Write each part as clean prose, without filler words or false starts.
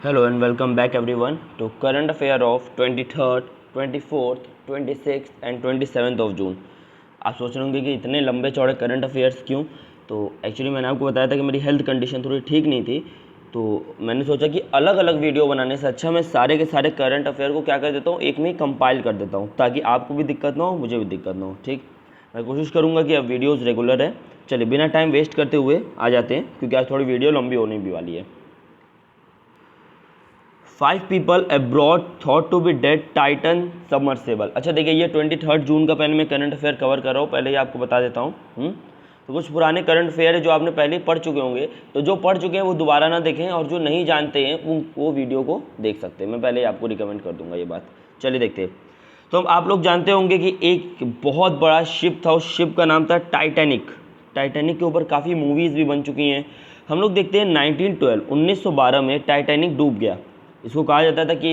Hello and welcome back everyone to current affair of 23rd, 24th, 26th and 27th of जून। आप सोच रहे होंगे कि इतने लंबे चौड़े करंट अफेयर्स क्यों। तो एक्चुअली मैंने आपको बताया था कि मेरी हेल्थ कंडीशन थोड़ी ठीक नहीं थी, तो मैंने सोचा कि अलग अलग वीडियो बनाने से अच्छा मैं सारे के सारे करंट अफेयर को क्या कर देता हूँ, एक में ही कंपाइल कर देता हूँ, ताकि आपको भी दिक्कत ना हो, मुझे भी दिक्कत ना हो। ठीक, मैं कोशिश करूँगा कि अब वीडियोज़ रेगुलर है। चलिए बिना टाइम वेस्ट करते हुए आ जाते हैं, क्योंकि आज थोड़ी वीडियो लंबी होने भी वाली है। 5 people abroad thought to be dead Titan submersible. अच्छा देखिए, ये 23 जून का पहले मैं करंट अफेयर कवर कर रहा हूँ, पहले ही आपको बता देता हूँ। तो कुछ पुराने करंट अफेयर है जो आपने पहले ही पढ़ चुके होंगे, तो जो पढ़ चुके हैं वो दोबारा ना देखें, और जो नहीं जानते हैं वो वीडियो को देख सकते हैं। मैं पहले ही आपको रिकमेंड कर दूंगा ये बात। चलिए देखते हैं। तो आप लोग जानते होंगे कि एक बहुत बड़ा शिप था, उस शिप का नाम था टाइटैनिक। टाइटैनिक के ऊपर काफ़ी मूवीज़ भी बन चुकी हैं। हम लोग देखते हैं 1912 में टाइटैनिक डूब गया। इसको कहा जाता था कि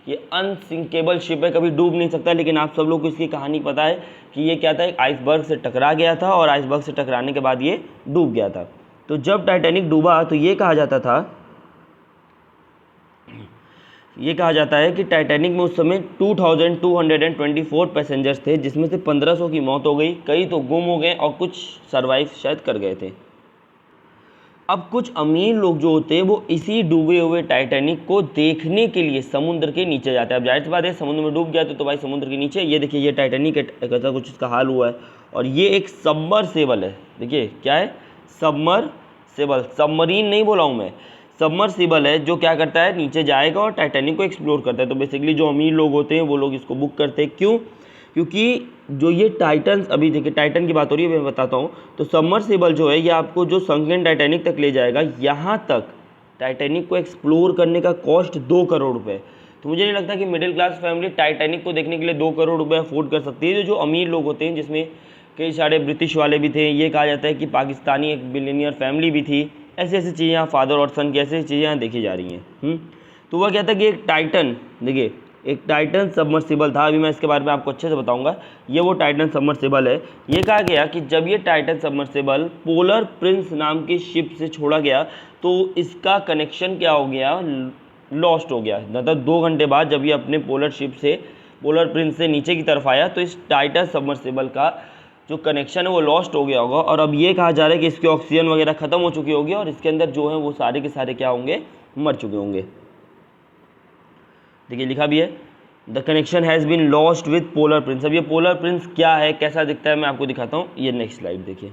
ये अनसिंकेबल शिप है, कभी डूब नहीं सकता। लेकिन आप सब लोग को इसकी कहानी पता है कि ये क्या था, एक आइसबर्ग से टकरा गया था, और आइसबर्ग से टकराने के बाद ये डूब गया था। तो जब टाइटैनिक डूबा तो ये कहा जाता है कि टाइटैनिक में उस समय 2224 पैसेंजर्स थे, जिसमें से 1500 की मौत हो गई, कई तो गुम हो गए और कुछ सर्वाइव शायद कर गए थे। अब कुछ अमीर लोग जो होते हैं वो इसी डूबे हुए टाइटैनिक को देखने के लिए समुद्र के नीचे जाते हैं। अब जाहिर सी बात है, समुद्र में डूब गया तो भाई समुद्र के नीचे। ये देखिए, ये टाइटैनिक कैसा कुछ इसका हाल हुआ है। और ये एक सबमर्सिबल है। देखिए क्या है, सबमर्सिबल, सबमरीन नहीं बोला हूँ मैं, सबमर्सिबल है, जो क्या करता है, नीचे जाएगा और टाइटैनिक को एक्सप्लोर करता है। तो बेसिकली जो अमीर लोग होते हैं वो लोग इसको बुक करते हैं। क्यों? क्योंकि जो ये टाइटन्स, अभी देखिए टाइटन की बात हो रही है, मैं बताता हूँ। तो सबमर्सिबल जो है ये आपको जो संकन टाइटैनिक तक ले जाएगा। यहाँ तक टाइटैनिक को एक्सप्लोर करने का कॉस्ट 2 करोड़ रुपये। तो मुझे नहीं लगता कि मिडिल क्लास फैमिली टाइटैनिक को देखने के लिए 2 करोड़ रुपये अफोर्ड कर सकती है। जो अमीर लोग होते हैं, जिसमें कई सारे ब्रिटिश वाले भी थे, ये कहा जाता है कि पाकिस्तानी एक बिलियनियर फैमिली भी थी। ऐसी ऐसी चीज़ें यहाँ फादर और सन की ऐसी चीज़ें यहाँ देखी जा रही हैं। तो वह कहता है कि एक टाइटन, देखिए एक टाइटन सबमर्सिबल था। अभी मैं इसके बारे में आपको अच्छे से बताऊंगा। ये वो टाइटन सबमर्सिबल है। ये कहा गया कि जब ये टाइटन सबमर्सिबल पोलर प्रिंस नाम की शिप से छोड़ा गया तो इसका कनेक्शन क्या हो गया, लॉस्ट हो गया। मतलब 2 घंटे बाद जब ये अपने पोलर प्रिंस से नीचे की तरफ आया तो इस टाइटन सबमर्सिबल का जो कनेक्शन है वो लॉस्ट हो गया होगा। और अब ये कहा जा रहा है कि इसकी ऑक्सीजन वगैरह ख़त्म हो चुकी होगी, और इसके अंदर जो है वो सारे के सारे क्या होंगे, मर चुके होंगे। देखिए लिखा भी है, the connection has been lost with Polar Prince. अब ये पोलर प्रिंस क्या है, कैसा दिखता है, मैं आपको दिखाता हूँ। ये नेक्स्ट स्लाइड देखिए।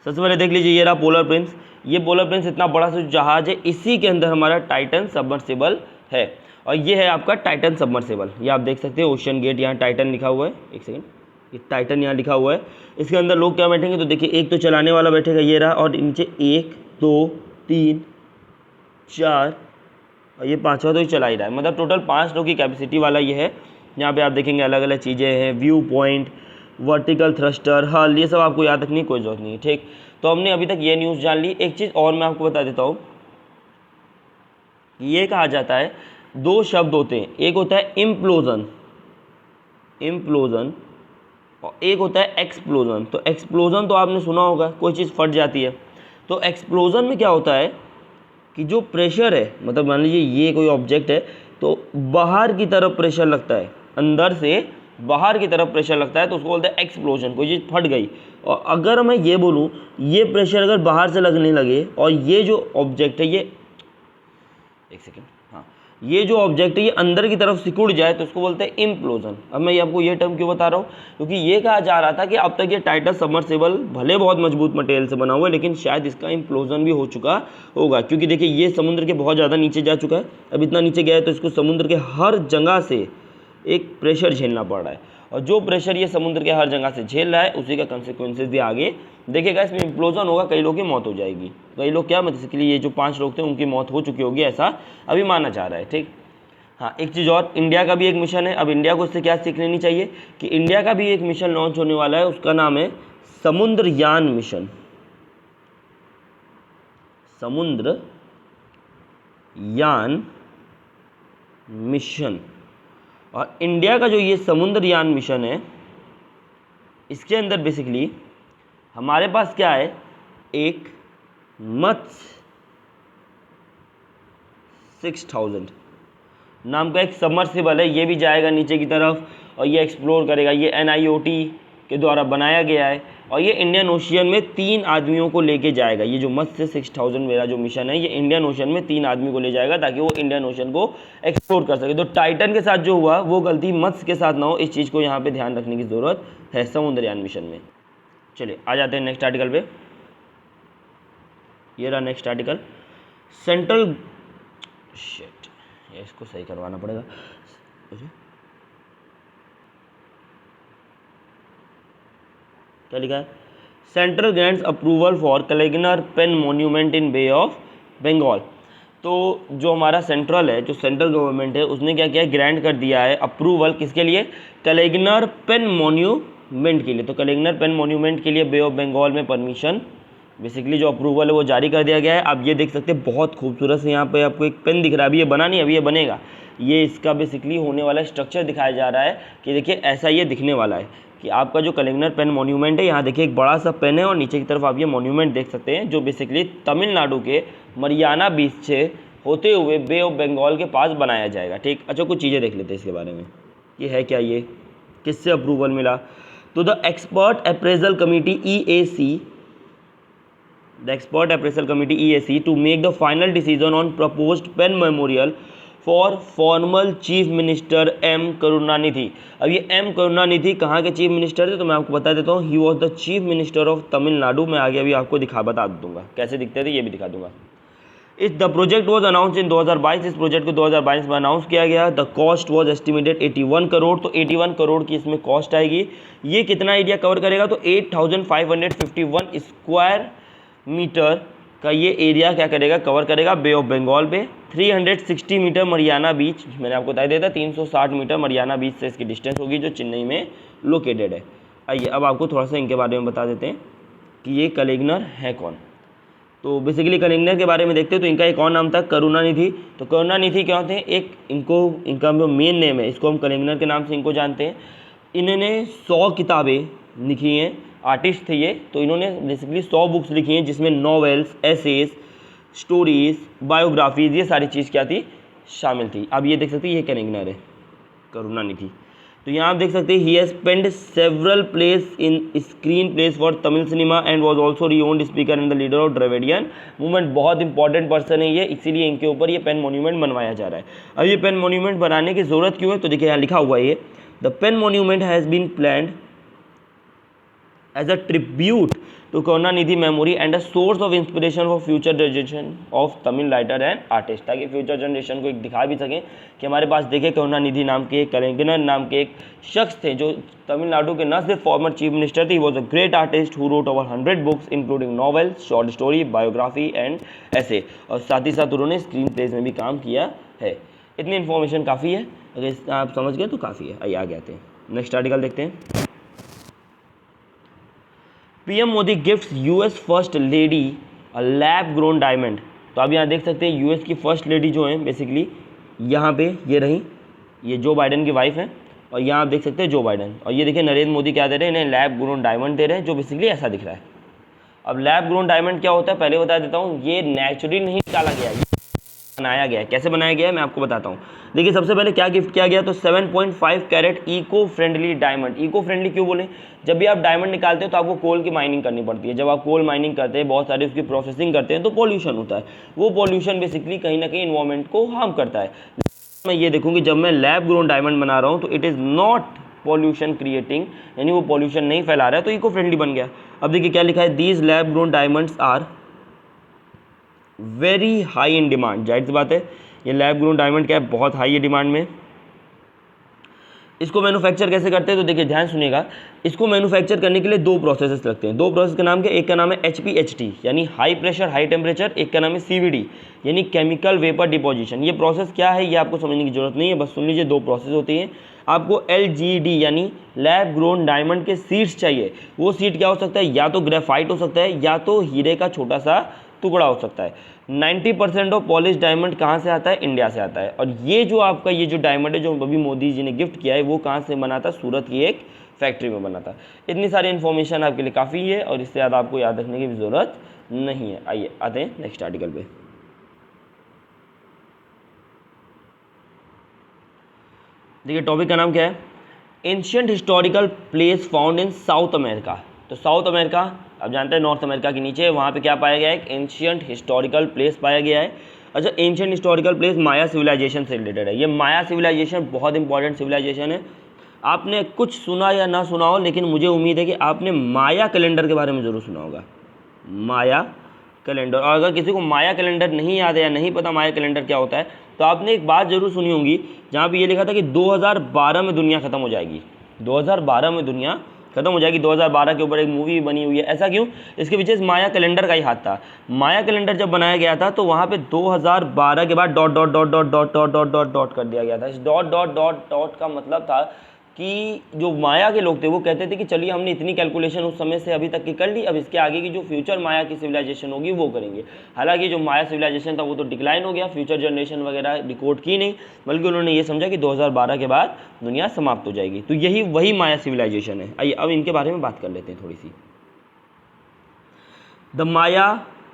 सबसे पहले देख लीजिए, ये रहा पोलर प्रिंस। ये पोलर प्रिंस इतना बड़ा सा जहाज है, इसी के अंदर हमारा टाइटन सबमर्सिबल है। और ये है आपका टाइटन सबमर्सिबल। ये आप देख सकते हैं, ओशन गेट, यहाँ टाइटन लिखा हुआ है। एक सेकेंड, ये टाइटन यहाँ लिखा हुआ है। इसके अंदर लोग क्या बैठेंगे, तो देखिए एक तो चलाने वाला बैठेगा, ये रहा, और नीचे 1 2 3 4 और ये 5वां तो ये चला ही रहा है। मतलब टोटल 5 लोग की कैपेसिटी वाला ये है। यहाँ पे आप देखेंगे अलग अलग चीज़ें हैं, व्यू पॉइंट, वर्टिकल थ्रस्टर, हल, ये सब आपको याद रखने की कोई ज़रूरत नहीं है। ठीक, तो हमने अभी तक ये न्यूज़ जान ली। एक चीज़ और मैं आपको बता देता हूँ, ये कहा जाता है 2 शब्द होते हैं, एक होता है इम्प्लोजन, इम्प्लोजन, और एक होता है एक्सप्लोजन। तो एक्सप्लोजन तो आपने सुना होगा, कोई चीज़ फट जाती है। तो एक्सप्लोजन में क्या होता है कि जो प्रेशर है, मतलब मान लीजिए ये कोई ऑब्जेक्ट है, तो बाहर की तरफ प्रेशर लगता है, अंदर से बाहर की तरफ प्रेशर लगता है, तो उसको बोलते हैं एक्सप्लोजन। कोई चीज़ फट गई, और अगर मैं ये बोलूँ, ये प्रेशर अगर बाहर से लगने लगे और ये जो ऑब्जेक्ट है, ये एक सेकेंड, हाँ, ये जो ऑब्जेक्ट है ये अंदर की तरफ सिकुड़ जाए, तो उसको बोलते हैं इम्प्लोजन। अब मैं आपको ये टर्म क्यों बता रहा हूँ, क्योंकि ये कहा जा रहा था कि अब तक ये टाइटन सबमर्सिबल भले बहुत मजबूत मटेरियल से बना हुआ है, लेकिन शायद इसका इम्प्लोजन भी हो चुका होगा। क्योंकि देखिए ये समुद्र के बहुत ज़्यादा नीचे जा चुका है। अब इतना नीचे गया है तो इसको समुद्र के हर जगह से एक प्रेशर झेलना पड़ रहा है, और जो प्रेशर ये समुद्र के हर जगह से झेल रहा है उसी का कंसिक्वेंसेज भी आगे देखिएगा। इसमें इम्प्लोजन होगा, कई लोगों की मौत हो जाएगी। कई लोग क्या, मतलब इसके लिए ये जो 5 लोग थे उनकी मौत हो चुकी होगी, ऐसा अभी माना जा रहा है। ठीक, हाँ, एक चीज़ और, इंडिया का भी एक मिशन है। अब इंडिया को इससे क्या सीख लेनी चाहिए कि इंडिया का भी एक मिशन लॉन्च होने वाला है, उसका नाम है समुद्रयान मिशन। समुद्रयान मिशन। और इंडिया का जो ये समुद्रयान मिशन है, इसके अंदर बेसिकली हमारे पास क्या है, एक मत्स्य 6000 नाम का एक सबमर्सिबल है, ये भी जाएगा नीचे की तरफ और ये एक्सप्लोर करेगा। ये NIOT के द्वारा बनाया गया है और ये इंडियन ओशियन में 3 आदमियों को लेके जाएगा। ये जो मत्स्य 6000 मेरा जो मिशन है, ये इंडियन ओशन में 3 आदमी को ले जाएगा ताकि वो इंडियन ओशन को एक्सप्लोर कर सके। तो टाइटन के साथ जो हुआ वो गलती मत्स्य के साथ ना हो, इस चीज़ को यहाँ पे ध्यान रखने की ज़रूरत है समुद्रयान मिशन में। चलिए आ जाते हैं नेक्स्ट आर्टिकल पे। ये रहा नेक्स्ट आर्टिकल। सेंट्रल शिट, इसको सही करवाना पड़ेगा। क्या लिखा है? Central grants approval for Kalaignar pen monument in bay of Bengal. तो जो हमारा सेंट्रल है, जो सेंट्रल गवर्नमेंट है, उसने क्या किया है, ग्रांट कर दिया है अप्रूवल किसके लिए? कलेगनर पेन मॉन्यूमेंट के लिए। तो कलेगनर पेन मॉन्यूमेंट के लिए बे ऑफ बंगाल में परमिशन, बेसिकली जो अप्रूवल है वो जारी कर दिया गया है। आप ये देख सकते हैं बहुत खूबसूरत से यहाँ पे आपको एक पेन दिख रहा है। अभी ये बना नहीं, अभी ये बनेगा। ये इसका बेसिकली होने वाला स्ट्रक्चर दिखाया जा रहा है कि देखिए ऐसा ये दिखने वाला है कि आपका जो कलेगनर पेन मॉन्यूमेंट है, यहाँ देखिए एक बड़ा सा पेन है और नीचे की तरफ आप ये मॉन्यूमेंट देख सकते हैं, जो बेसिकली तमिलनाडु के मरियाना बीच से होते हुए बे ऑफ बंगाल के पास बनाया जाएगा। ठीक, अच्छा कुछ चीज़ें देख लेते हैं इसके बारे में। ये है क्या, ये किससे अप्रूवल मिला? तो the expert appraisal committee EAC, the expert appraisal committee EAC to make the final decision on proposed pen memorial for former chief minister M Karunanidhi. अब ये M करुणानिधि कहाँ के चीफ मिनिस्टर थे तो मैं आपको बता देता हूँ। He was the chief minister of Tamil Nadu. मैं आगे अभी आपको बता दूंगा कैसे दिखते थे, ये भी दिखा दूंगा। इस द प्रोजेक्ट वॉज अनाउंस इन 2022। इस प्रोजेक्ट को 2022 में अनाउंस किया गया। The cost was estimated 81 crore. तो 81 करोड़ की इसमें कॉस्ट आएगी। ये कितना एरिया कवर करेगा? तो 8551 स्क्वायर मीटर का ये एरिया क्या करेगा, कवर करेगा बे ऑफ बंगाल पे। 360 मीटर मरियाना बीच, मैंने आपको बता दिया था 360 मीटर मरियाना बीच से इसकी डिस्टेंस होगी, जो चेन्नई में लोकेटेड है। आइए अब आपको थोड़ा सा इनके बारे में बता देते हैं कि ये कलेगनर है कौन। तो बेसिकली कलेगनर के बारे में देखते हैं। तो इनका एक और नाम था करुणानिधि। तो करुणानिधि क्या होते हैं? इनका जो मेन नेम है, इसको हम कलेगनर के नाम से इनको जानते हैं। इन्होंने 100 किताबें लिखी हैं, आर्टिस्ट थे ये। तो इन्होंने बेसिकली 100 बुक्स लिखी हैं, जिसमें नॉवेल्स, एसेज, स्टोरीज, बायोग्राफीज, ये सारी चीज़ क्या थी, शामिल थी। अब ये देख सकते हैं, ये कलेगनर है करुणानिधि। तो यहाँ आप देख सकते हैं he has spend several place in screen place for Tamil cinema and was also renowned speaker and the leader of Dravidian movement. बहुत इंपॉर्टेंट पर्सन है ये, इसीलिए इनके ऊपर ये पेन मॉन्यूमेंट बनवाया जा रहा है। अब ये पेन मॉन्यूमेंट बनाने की जरूरत क्यों है? तो देखिए यहाँ लिखा हुआ है, ये the pen monument has been planned as a tribute to Karunanidhi memory and a source of inspiration for future generation of Tamil writer and artist, ताकि फ्यूचर जनरेशन को एक दिखा भी सकें कि हमारे पास देखे करुणानिधि नाम के, कलेगनर नाम के एक शख्स थे जो तमिलनाडु के न सिर्फ फॉर्मर चीफ मिनिस्टर थे, was a great artist who wrote over 100 books including novels, short story, biography and ऐसे, और साथ ही साथ उन्होंने स्क्रीन प्लेस में भी काम किया है। इतनी इन्फॉर्मेशन काफ़ी है, अगर आप समझ गए तो काफ़ी है। आइए आगे आते हैं, नेक्स्ट आर्टिकल देखते हैं। PM Modi gifts US first lady a lab grown diamond. तो आप यहाँ देख सकते हैं यूएस की फर्स्ट लेडी जो है बेसिकली यहाँ पे ये रही, ये जो बाइडन की वाइफ है, और यहाँ आप देख सकते हैं जो बाइडन, और ये देखिए नरेंद्र मोदी क्या दे रहे हैं, इन्हें लैब ग्रोन डायमंड दे रहे हैं, जो बेसिकली ऐसा दिख रहा है। अब लैब ग्रोन डायमंड क्या होता है पहले बता देता हूँ। ये नेचुरली नहीं निकाला गया, बनाया गया है। कैसे बनाया गया है मैं आपको बताता हूँ। देखिए सबसे पहले क्या गिफ्ट किया गया, तो 7.5 carat eco friendly diamond. Eco friendly क्यों बोले? जब भी आप डायमंड निकालते हो तो आपको कोल की माइनिंग करनी पड़ती है। जब आप कोल माइनिंग करते हैं, बहुत सारी उसकी प्रोसेसिंग करते हैं, तो पॉल्यूशन होता है। वो पॉल्यूशन बेसिकली कहीं ना कहीं इन्वायरमेंट को हार्म करता है। मैं ये देखूँ कि जब मैं लैब ग्रोन डायमंड बना रहा हूँ तो it is not pollution creating, यानी वो पॉल्यूशन नहीं फैला रहा है, तो इको फ्रेंडली बन गया। अब देखिए क्या लिखा है, these lab grown diamonds are very high in demand. जाहिर सी बात है ये लैब ग्रोन डायमंड क्या है, बहुत हाई है डिमांड में। इसको मैन्युफैक्चर कैसे करते हैं, तो देखिए ध्यान सुनिएगा। इसको मैन्युफैक्चर करने के लिए 2 प्रोसेसेस लगते हैं। 2 प्रोसेस का नाम क्या, एक का नाम है HPHT यानी हाई प्रेशर हाई टेम्परेचर, एक का नाम है CVD यानी केमिकल वेपर डिपोजिशन। ये प्रोसेस क्या है ये आपको समझने की जरूरत नहीं है, बस सुन लीजिए। 2 प्रोसेस होती हैं। आपको LGD यानी लैब ग्रोन डायमंड के सीड्स चाहिए। वो सीड क्या हो सकता है, या तो ग्रेफाइट हो सकता है, या तो हीरे का छोटा सा टुकड़ा हो सकता है। 90% ऑफ पॉलिश डायमंड कहाँ से आता है, इंडिया से आता है। और ये जो आपका ये जो डायमंड है जो अभी मोदी जी ने गिफ्ट किया है, वो कहाँ से बना था, सूरत की एक फैक्ट्री में बना था। इतनी सारी इन्फॉर्मेशन आपके लिए काफ़ी है और इससे ज़्यादा आपको याद रखने की भी ज़रूरत नहीं है। आइए आते हैं नेक्स्ट आर्टिकल पे। देखिए टॉपिक का नाम क्या है, ancient historical place found in south America. तो साउथ अमेरिका आप जानते हैं नॉर्थ अमेरिका के नीचे, वहाँ पे क्या पाया गया है, एक एंशियंट हिस्टोरिकल प्लेस पाया गया है। अच्छा, एंशियंट हिस्टोरिकल प्लेस माया सिविलाइजेशन से रिलेटेड है। ये माया सिविलाइजेशन बहुत इंपॉर्टेंट सिविलाइजेशन है। आपने कुछ सुना या ना सुना हो, लेकिन मुझे उम्मीद है कि आपने माया कैलेंडर के बारे में ज़रूर सुना होगा, माया कैलेंडर। और अगर किसी को माया कैलेंडर नहीं याद है या नहीं पता माया कैलेंडर क्या होता है, तो आपने एक बात जरूर सुनी होगी जहाँ पे ये लिखा था कि 2012 में दुनिया ख़त्म हो जाएगी, 2012 में दुनिया खत्म हो जाएगी। 2012 के ऊपर एक मूवी बनी हुई है। ऐसा क्यों? इसके पीछे इस माया कैलेंडर का ही हाथ था। माया कैलेंडर जब बनाया गया था तो वहाँ पे 2012 के बाद dot dot dot dot dot dot dot dot dot कर दिया गया था। इस डॉट डॉट डॉट डॉट का मतलब था कि जो माया के लोग थे वो कहते थे कि चलिए हमने इतनी कैलकुलेशन उस समय से अभी तक की कर ली, अब इसके आगे की जो फ्यूचर माया की सिविलाइजेशन होगी वो करेंगे। हालांकि जो माया सिविलाइजेशन था वो तो डिक्लाइन हो गया, फ्यूचर जनरेशन वगैरह रिकॉर्ड की नहीं, बल्कि उन्होंने ये समझा कि 2012 के बाद दुनिया समाप्त हो जाएगी। तो यही वही माया सिविलाइजेशन है। आइए अब इनके बारे में बात कर लेते हैं थोड़ी सी। The Maya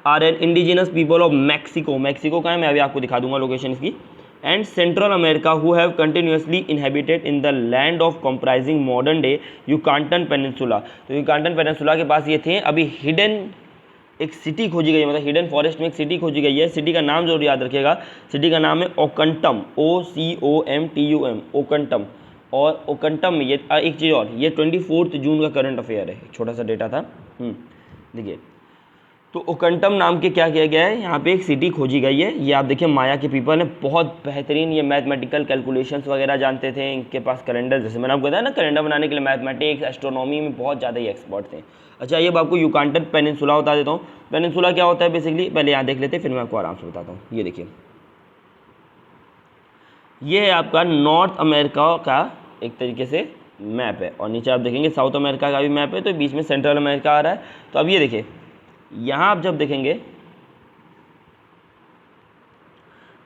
are an indigenous people of Mexico. Mexico का है, मैं अभी आपको दिखा दूंगा लोकेशन इसकी। And Central America who have continuously inhabited in the land of comprising modern day Yucatan peninsula. तो युकांटन पेनिनसुला के पास ये थे। अभी हिडन एक सिटी खोजी गई है, मतलब हिडन फॉरेस्ट में एक सिटी खोजी गई है। सिटी का नाम जरूर याद रखिएगा। सिटी का नाम है ओकंटम, OCOMTUM, ओकंटम। और ओकंटम में ये एक चीज़ और, ये 24 जून का करंट अफेयर है, छोटा सा डेटा था। देखिए, तो ओकंटम नाम के क्या किया गया है, यहाँ पे एक सिटी खोजी गई है। ये आप देखिए माया के पीपल ने बहुत बेहतरीन ये मैथमेटिकल कैलकुलेशंस वगैरह जानते थे। इनके पास कैलेंडर, जैसे मैंने आपको बताया ना, कैलेंडर बनाने के लिए मैथमेटिक्स एस्ट्रोनॉमी में बहुत ज़्यादा ही एक्सपर्ट थे। अच्छा, ये आपको युकांटन पेनिनसुला बता देता हूँ। पेनिनसुला क्या होता है बेसिकली, पहले यहाँ देख लेते हैं, फिर मैं आपको आराम से बताता हूँ। ये देखिए, ये है आपका नॉर्थ अमेरिका का एक तरीके से मैप है, और नीचे आप देखेंगे साउथ अमेरिका का भी मैप है, तो बीच में सेंट्रल अमेरिका आ रहा है। तो अब ये देखिए, यहाँ आप जब देखेंगे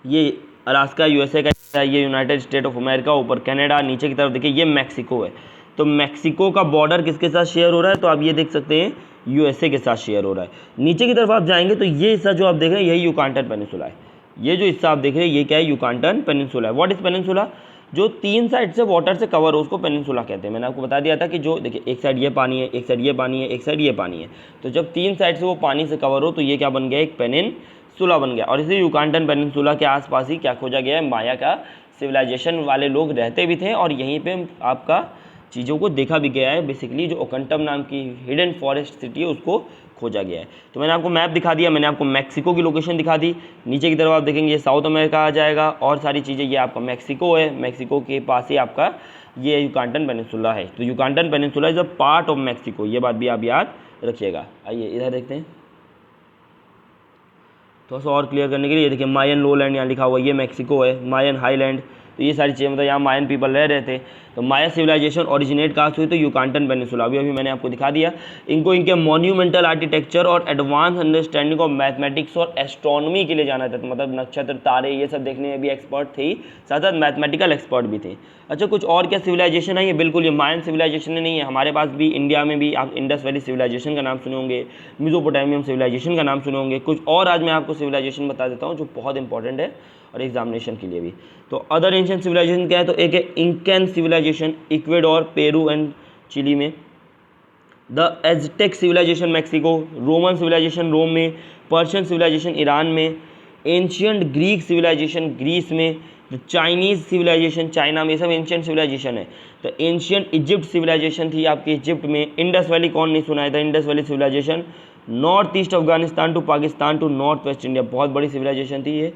ये अलास्का यूएसए का है, ये यूनाइटेड स्टेट ऑफ अमेरिका, ऊपर कनाडा, नीचे की तरफ देखिए ये मैक्सिको है। तो मैक्सिको का बॉर्डर किसके साथ शेयर हो रहा है, तो आप ये देख सकते हैं यूएसए के साथ शेयर हो रहा है। नीचे की तरफ आप जाएंगे तो ये हिस्सा जो आप देख रहे हैं यही युकांटन पेनिनसुला है। ये जो हिस्सा आप देख रहे हैं ये क्या है, युकांटन पेनिनसुला है। What is peninsula? जो 3 साइड से वाटर से कवर हो उसको पेनिनसुला कहते हैं। मैंने आपको बता दिया था कि जो देखिए एक साइड ये पानी है, एक साइड ये पानी है, एक साइड ये पानी है। तो जब 3 साइड से वो पानी से कवर हो तो ये क्या बन गया, एक पेनिनसुला बन गया। और इसी युकांटन पेनिनसुला के आसपास ही क्या खोजा गया है, माया का सिविलाइजेशन वाले लोग रहते भी थे, और यहीं पे आपका चीज़ों को देखा भी गया है। बेसिकली जो ओकंटम नाम की हिडन फॉरेस्ट सिटी है उसको खोजा गया है। तो मैंने आपको मैप दिखा दिया, मैंने आपको मैक्सिको की लोकेशन दिखा दी। नीचे की तरफ आप देखेंगे ये साउथ अमेरिका आ जाएगा, और सारी चीज़ें, ये आपका मैक्सिको है, मैक्सिको के पास ही आपका ये युकांटन पेनिनसुला है। तो Yucatan peninsula is a part of Mexico, ये बात भी आप याद रखिएगा। आइए इधर देखते हैं थोड़ा सा और क्लियर करने के लिए। ये देखिए मायन लोलैंड यहाँ लिखा हुआ है, ये मैक्सिको है। मायन हाईलैंड, तो ये सारी चीज़ें, मतलब यहाँ मायन पीपल रह रहे थे। तो माया सिविलाइजेशन ओरिजिनेट कहाँ से हुई, तो युकांटन पेनिनसुला। अभी मैंने आपको दिखा दिया। इनको इनके मॉन्यूमेंटल आर्किटेक्चर और एडवांस अंडरस्टैंडिंग ऑफ मैथमेटिक्स और एस्ट्रोनॉमी के लिए जाना जाता था। मतलब नक्षत्र, तारे, ये सब देखने में भी एक्सपर्ट थे, साथ साथ मैथमेटिकल एक्सपर्ट भी थे। अच्छा, कुछ और क्या सिविलाइजेशन है, ये बिल्कुल ये मायन सिविलाइजेशन नहीं है। हमारे पास भी इंडिया में भी आप इंडस वैली सिविलाइजेशन का नाम सुने होंगे, मेसोपोटामियम सिविलाइजेशन का नाम सुने होंगे। कुछ और आज मैं आपको सिविलाइजेशन बता देता हूँ जो बहुत इंपॉर्टेंट है और एग्जामिनेशन के लिए भी। तो अदर एंशिएंट सिविलाइजेशन क्या है, तो एक है Incan civilisation, Ecuador, Peru and Chile में। The Aztec civilisation Mexico, Roman civilisation Rome में, पर्शियन सिविलाइजेशन ईरान में, एंशियंट ग्रीक सिविलाइजेशन ग्रीस में, द चाइनीज़ सिविलाइजेशन चाइना में। ये सब एंशियंट सिविलाइजेशन है। तो एंशियंट इजिप्ट सिविलाइजेशन थी आपकी इजिप्ट में। इंडस वैली कौन नहीं सुना है था, Indus valley civilisation north east Afghanistan to Pakistan to north west India, बहुत बड़ी सिविलाइजेशन थी, ये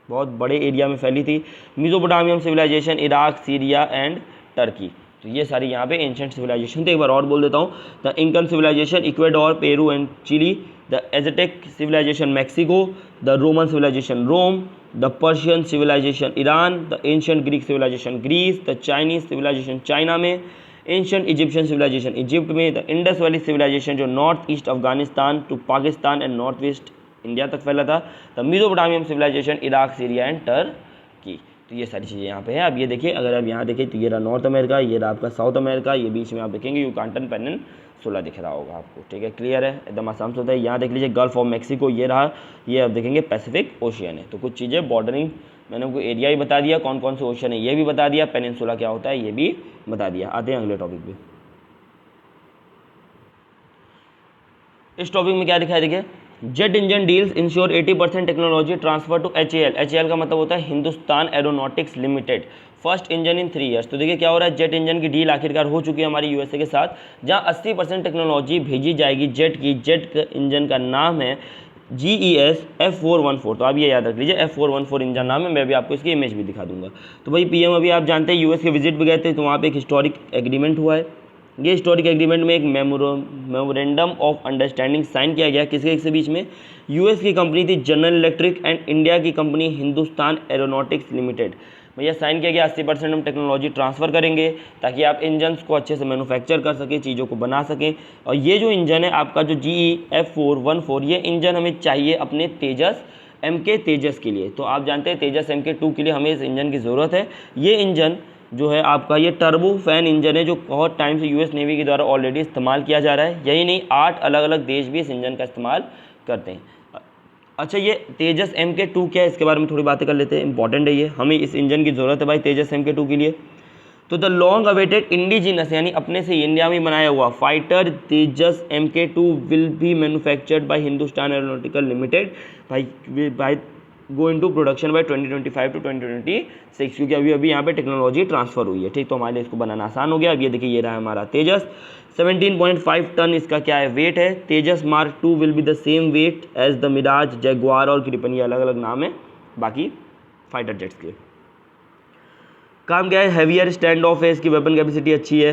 बहुत बड़े एरिया में फैली थी। Mesopotamian civilisation Iraq, Syria and Turkey. तो ये सारी यहाँ पे एंशिएंट सिविलाइजेशन थे। एक बार और बोल देता हूँ, the Incan civilisation Ecuador, Peru and Chile, the Aztec civilisation Mexico, the Roman civilisation Rome, the Persian civilisation Iran, the ancient Greek civilisation Greece, the Chinese civilisation China में, एंशिएंट इजिप्शियन सिविलाइजेशन इजिप्ट में, the Indus valley civilisation जो north east Afghanistan to Pakistan and north west India तक फैला था, the Mesopotamian civilisation Iraq, Syria and Turkey. तो ये सारी चीज़ें यहाँ पे है। अब ये देखिए, अगर आप यहाँ देखें तो ये रहा नॉर्थ अमेरिका, ये रहा आपका साउथ अमेरिका, ये बीच में आप देखेंगे युकाटन पेनिनसुला दिख रहा होगा आपको, ठीक है, क्लियर है, एकदम आसान से होता है। यहाँ देख लीजिए गल्फ ऑफ मैक्सिको, ये रहा, ये आप देखेंगे पैसिफिक ओशियन है। तो कुछ चीज़ें बॉर्डरिंग मैंने आपको एरिया ही बता दिया, कौन कौन से ओशन है ये भी बता दिया, पेनिनसुला क्या होता है ये भी बता दिया। आते हैं अगले टॉपिक पे। इस टॉपिक में क्या दिखा है, देखिए, jet engine deals ensure 80% technology transfer to HAL। HAL का मतलब होता है Hindustan aeronautics limited, first engine in 3 years. तो देखिए क्या हो रहा है, जेट इंजन की डील आखिरकार हो चुकी है हमारी USA के साथ, जहां 80% टेक्नोलॉजी भेजी जाएगी जेट की। जेट इंजन का नाम है GES F414। तो आप ये याद रख लीजिए, F414 इंजन नाम है, मैं भी आपको इसकी इमेज भी दिखा दूंगा। तो भाई PM अभी आप जानते हैं US के विजिट भी गए थे, तो वहाँ पे एक हिस्टोरिक एग्रीमेंट हुआ है। ये हिस्टोरिक एग्रीमेंट में एक मेमोरेंडम ऑफ अंडरस्टैंडिंग साइन किया गया, किसके बीच में, US की कंपनी थी जनरल इलेक्ट्रिक एंड इंडिया की कंपनी हिंदुस्तान एरोनॉटिक्स लिमिटेड। भैया साइन किया गया, 80% हम टेक्नोलॉजी ट्रांसफ़र करेंगे ताकि आप इंजन्स को अच्छे से मैन्युफैक्चर कर सकें, चीज़ों को बना सकें। और ये जो इंजन है आपका जो GE F414, ये इंजन हमें चाहिए अपने तेजस MK तेजस के लिए। तो आप जानते हैं तेजस MK2 के लिए हमें इस इंजन की ज़रूरत है। ये इंजन जो है आपका ये टर्बो फैन इंजन है, जो बहुत टाइम से US नेवी के द्वारा ऑलरेडी इस्तेमाल किया जा रहा है। यही नहीं, 8 अलग अलग देश भी इस इंजन का इस्तेमाल करते हैं। अच्छा, ये तेजस MK2 क्या है, इसके बारे में थोड़ी बातें कर लेते हैं, इंपॉर्टेंट है ये, हमें इस इंजन की ज़रूरत है भाई तेजस MK2 के लिए। तो द लॉन्ग अवेटेड इंडिजीनस, यानी अपने से इंडिया में बनाया हुआ fighter Tejas MK2 will be manufactured by Hindustan aeronautical limited by go into production by 2025 to 2026, क्योंकि अभी यहाँ पे टेक्नोलॉजी ट्रांसफर हुई है, ठीक। तो हमारे लिए इसको बनाना आसान हो गया। अब ये देखिए, ये रहा हमारा तेजस, 17.5 टन इसका क्या है वेट है। Tejas mark 2 will be the same weight as the Mirage, Jaguar और ग्रिपन, ये अलग अलग नाम है बाकी फाइटर जेट्स के। काम क्या है, हैवियर स्टैंड ऑफ है, इसकी वेपन कैपेसिटी अच्छी है।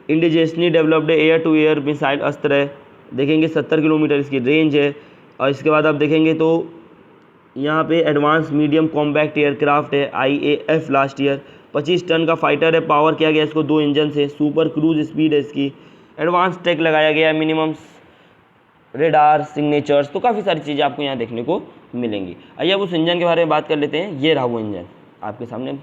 Indigenously developed air to air missile Astra है, देखेंगे 70 किलोमीटर इसकी रेंज है। और इसके बाद आप देखेंगे तो यहाँ पे एडवांस मीडियम कॉम्पैक्ट एयरक्राफ्ट है, IAF लास्ट ईयर। 25 टन का फाइटर है, पावर किया गया इसको 2 इंजन से, सुपर क्रूज स्पीड है इसकी, एडवांस टेक लगाया गया है, मिनिमम रेडार सिग्नेचर्स, तो काफ़ी सारी चीज़ें आपको यहाँ देखने को मिलेंगी। आइए अब उस इंजन के बारे में बात कर लेते हैं। ये रहा वो इंजन आपके सामने।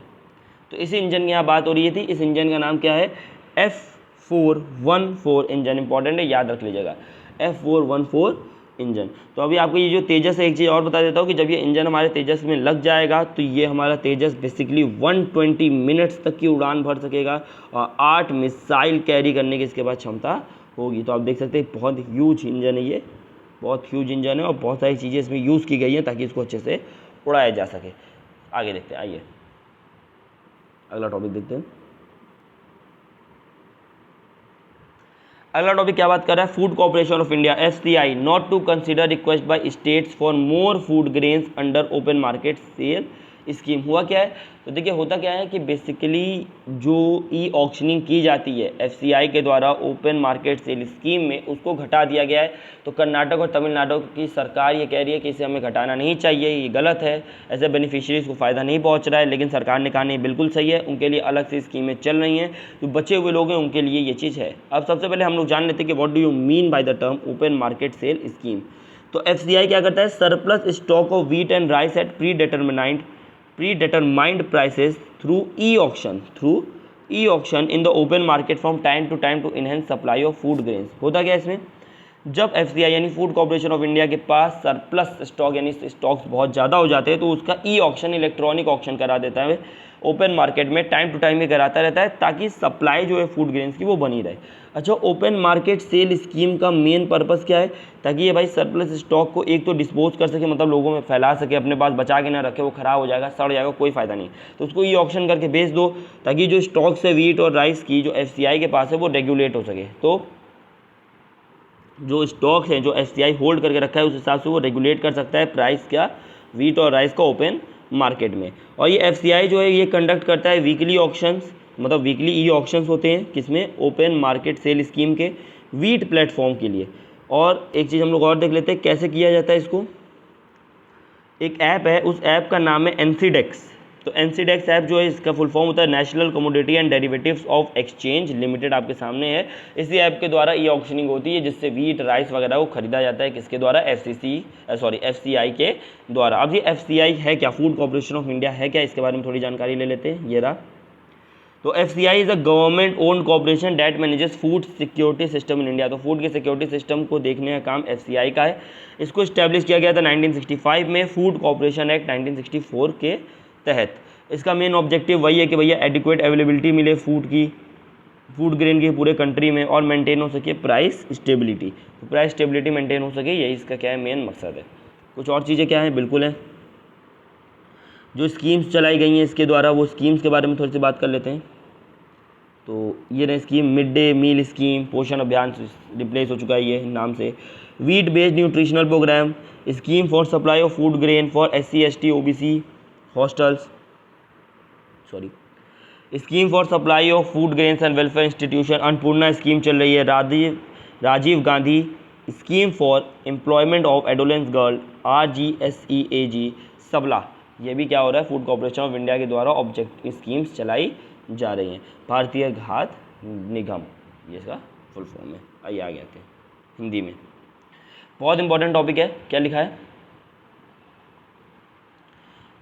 तो इसी इंजन की यहाँ बात हो रही थी। इस इंजन का नाम क्या है, F414 इंजन, इंपॉर्टेंट है, याद रख लीजिएगा, F414 इंजन। तो अभी आपको ये जो तेजस है, एक चीज़ और बता देता हूँ कि जब ये इंजन हमारे तेजस में लग जाएगा तो ये हमारा तेजस बेसिकली 120 मिनट्स तक की उड़ान भर सकेगा और 8 मिसाइल कैरी करने की इसके बाद क्षमता होगी। तो आप देख सकते हैं बहुत ह्यूज इंजन है ये, बहुत ह्यूज इंजन है और बहुत सारी चीज़ें इसमें यूज़ की गई हैं ताकि इसको अच्छे से उड़ाया जा सके। आगे देखते हैं, आइए अगला टॉपिक देखते हैं। अगला टॉपिक क्या बात कर रहा है, food corporation of India FCI not to consider request by states for more food grains under open market sale scheme. हुआ क्या है, तो देखिए होता क्या है कि बेसिकली जो ऑक्शनिंग की जाती है FCI के द्वारा ओपन मार्केट सेल स्कीम में, उसको घटा दिया गया है। तो कर्नाटक और तमिलनाडु की सरकार ये कह रही है कि इसे हमें घटाना नहीं चाहिए, ये गलत है, ऐसे बेनिफिशियरीज को फ़ायदा नहीं पहुंच रहा है। लेकिन सरकार ने कहा नहीं, बिल्कुल सही है, उनके लिए अलग से स्कीमें चल रही हैं, जो बचे हुए लोग हैं उनके लिए ये चीज़ है। अब सबसे पहले हम लोग जान लेते हैं कि what do you mean by the term open market sale scheme. तो FCI क्या करता है, surplus stock of wheat and rice at predetermined prices through e-auction in the open market from time to time to enhance supply of food grains। होता क्या है इसमें, जब FCI यानी फूड कॉर्पोरेशन ऑफ इंडिया के पास सरप्लस स्टॉक यानी stocks बहुत ज़्यादा हो जाते हैं तो उसका ऑक्शन, इलेक्ट्रॉनिक ऑक्शन करा देता है ओपन मार्केट में, टाइम टू टाइम ये कराता रहता है ताकि सप्लाई जो है फूड ग्रेन्स की वो बनी रहे। अच्छा, ओपन मार्केट सेल स्कीम का मेन पर्पस क्या है, ताकि ये भाई सरप्लस स्टॉक को एक तो डिस्पोज कर सके, मतलब लोगों में फैला सके, अपने पास बचा के ना रखे, वो ख़राब हो जाएगा, सड़ जाएगा, कोई फ़ायदा नहीं। तो उसको ऑक्शन करके बेच दो ताकि जो स्टॉक्स है व्हीट और राइस की जो FCI के पास है वो रेगुलेट हो सके। तो जो स्टॉक्स हैं जो FCI होल्ड करके रखा है उस हिसाब से वो रेगुलेट कर सकता है प्राइस क्या, व्हीट और राइस का ओपन मार्केट में। और ये FCI जो है ये कंडक्ट करता है वीकली ऑक्शंस, मतलब वीकली ऑक्शंस होते हैं किसमें, ओपन मार्केट सेल स्कीम के व्हीट प्लेटफॉर्म के लिए। और एक चीज़ हम लोग और देख लेते हैं कैसे किया जाता है इसको। एक ऐप है, उस ऐप का नाम है तो NCDEX ऐप जो है इसका फुल फॉर्म होता है national commodity and derivatives of exchange limited, आपके सामने है। इसी ऐप के द्वारा ई ऑक्शनिंग होती है जिससे वीट राइस वगैरह को खरीदा जाता है, किसके द्वारा, FCI के द्वारा। अब ये FCI है क्या, फूड कॉर्पोरेशन ऑफ इंडिया है क्या, इसके बारे में थोड़ी जानकारी ले लेते हैं। ये रहा, तो FCI is a government owned corporation that manages food security system in India. तो फूड के सिक्योरिटी सिस्टम को देखने का काम FCI का है। इसको इस्टेब्लिश किया गया था 1965 में फूड कॉर्पोरेशन एक्ट 1964 के तहत। इसका मेन ऑब्जेक्टिव वही है कि भैया एडिक्वेट अवेलेबिलिटी मिले फूड ग्रेन की पूरे कंट्री में, और मेंटेन हो सके प्राइस स्टेबिलिटी। तो प्राइस स्टेबिलिटी मेंटेन हो सके, यही इसका क्या है, मेन मकसद है। कुछ और चीज़ें क्या हैं, बिल्कुल हैं, जो स्कीम्स चलाई गई हैं इसके द्वारा, वो स्कीम्स के बारे में थोड़ी सी बात कर लेते हैं। तो ये रही scheme, mid day meal scheme, Poshan Abhiyan replace हो चुका है ये नाम से। Wheat based nutritional programme, scheme for supply of food grain for SC ST OBC hostels, scheme for supply of food grains and welfare institution, Annapurna scheme चल रही है। Rajiv Gandhi scheme for employment of adolescent girl, RGSEAG Sabla, ये भी क्या हो रहा है, food corporation of India के द्वारा ऑब्जेक्टिव स्कीम्स चलाई जा रही हैं। भारतीय खाद्य निगम, ये इसका फुल फॉर्म है। आइए आगे आते हैं हिंदी में, बहुत इंपॉर्टेंट टॉपिक है। क्या लिखा है,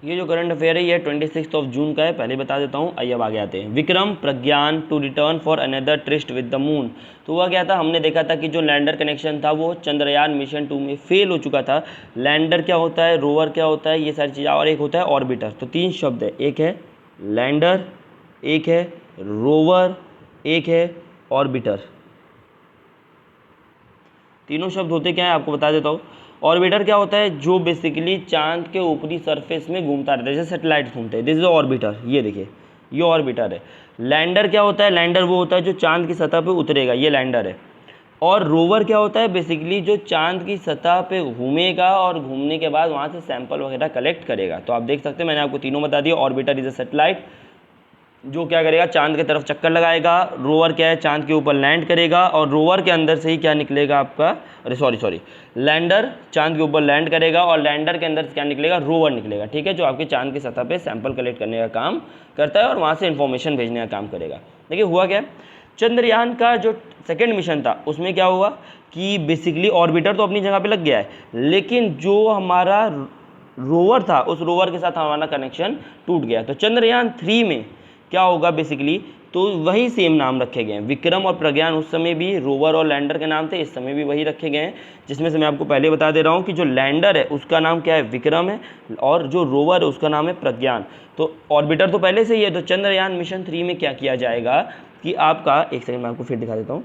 ये जो करंट अफेयर है ये 26 जून का है, पहले बता देता हूँ। आइए अब आगे आते हैं। Vikram Pragyan to return for another tryst with the moon. तो हुआ क्या था, हमने देखा था कि जो लैंडर कनेक्शन था वो चंद्रयान मिशन 2 में फेल हो चुका था। लैंडर क्या होता है, रोवर क्या होता है, ये सारी चीज़ें, और एक होता है ऑर्बिटर। तो 3 शब्द है, एक है लैंडर, एक है रोवर, एक है ऑर्बिटर। तीनों शब्द होते क्या है आपको बता देता हूँ। ऑर्बिटर क्या होता है, जो बेसिकली चांद के ऊपरी सरफेस में घूमता रहता है, जैसे सैटेलाइट घूमते हैं, दिस इज ऑर्बिटर। ये देखिए, ये ऑर्बिटर है। लैंडर क्या होता है, लैंडर वो होता है जो चांद की सतह पे उतरेगा, ये लैंडर है। और रोवर क्या होता है, बेसिकली जो चांद की सतह पे घूमेगा और घूमने के बाद वहाँ से सैंपल वगैरह कलेक्ट करेगा। तो आप देख सकते हैं, मैंने आपको तीनों बता दिया। ऑर्बिटर इज अ सैटेलाइट जो क्या करेगा, चांद की तरफ चक्कर लगाएगा। रोवर क्या है, चांद के ऊपर लैंड करेगा, और रोवर के अंदर से ही क्या निकलेगा आपका, लैंडर चांद के ऊपर लैंड करेगा और लैंडर के अंदर से क्या निकलेगा, रोवर निकलेगा, ठीक है, जो आपके चांद की सतह पे सैंपल कलेक्ट करने का काम करता है और वहाँ से इन्फॉर्मेशन भेजने का काम करेगा। देखिए हुआ क्या, चंद्रयान का जो सेकेंड मिशन था उसमें क्या हुआ कि बेसिकली ऑर्बिटर तो अपनी जगह पर लग गया है, लेकिन जो हमारा रोवर था उस रोवर के साथ हमारा कनेक्शन टूट गया। तो चंद्रयान 3 में क्या होगा बेसिकली, तो वही सेम नाम रखे गए हैं। विक्रम और प्रज्ञान उस समय भी रोवर और लैंडर के नाम थे, इस समय भी वही रखे गए हैं, जिसमें से मैं आपको पहले बता दे रहा हूँ कि जो लैंडर है उसका नाम क्या है, विक्रम है, और जो रोवर है उसका नाम है प्रज्ञान। तो ऑर्बिटर तो पहले से ही है। तो चंद्रयान मिशन 3 में क्या किया जाएगा कि आपका, एक सेकंड मैं आपको फिर दिखा देता हूँ।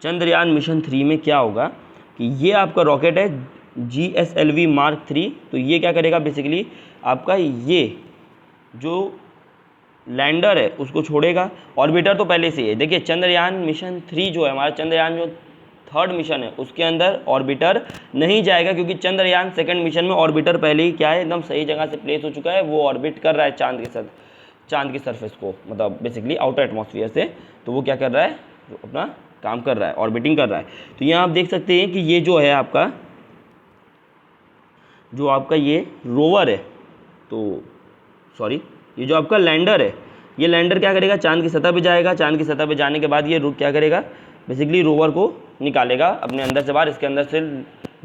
चंद्रयान मिशन 3 में क्या होगा कि ये आपका रॉकेट है GSLV Mark 3। तो ये क्या करेगा बेसिकली, आपका ये जो लैंडर है उसको छोड़ेगा। ऑर्बिटर तो पहले से ही है। देखिए चंद्रयान मिशन 3 जो है हमारा, चंद्रयान जो 3rd मिशन है उसके अंदर ऑर्बिटर नहीं जाएगा, क्योंकि चंद्रयान 2nd मिशन में ऑर्बिटर पहले ही क्या है, एकदम सही जगह से प्लेस हो चुका है। वो ऑर्बिट कर रहा है चांद की सरफेस को, मतलब बेसिकली आउटर एटमॉस्फेयर से। तो वो क्या कर रहा है, अपना काम कर रहा है, ऑर्बिटिंग कर रहा है। तो यहाँ आप देख सकते हैं कि ये जो है आपका, जो आपका ये रोवर है, तो ये जो आपका लैंडर है, ये लैंडर क्या करेगा, चांद की सतह पे जाएगा। चांद की सतह पे जाने के बाद ये क्या करेगा, बेसिकली रोवर को निकालेगा अपने अंदर से बाहर। इसके अंदर से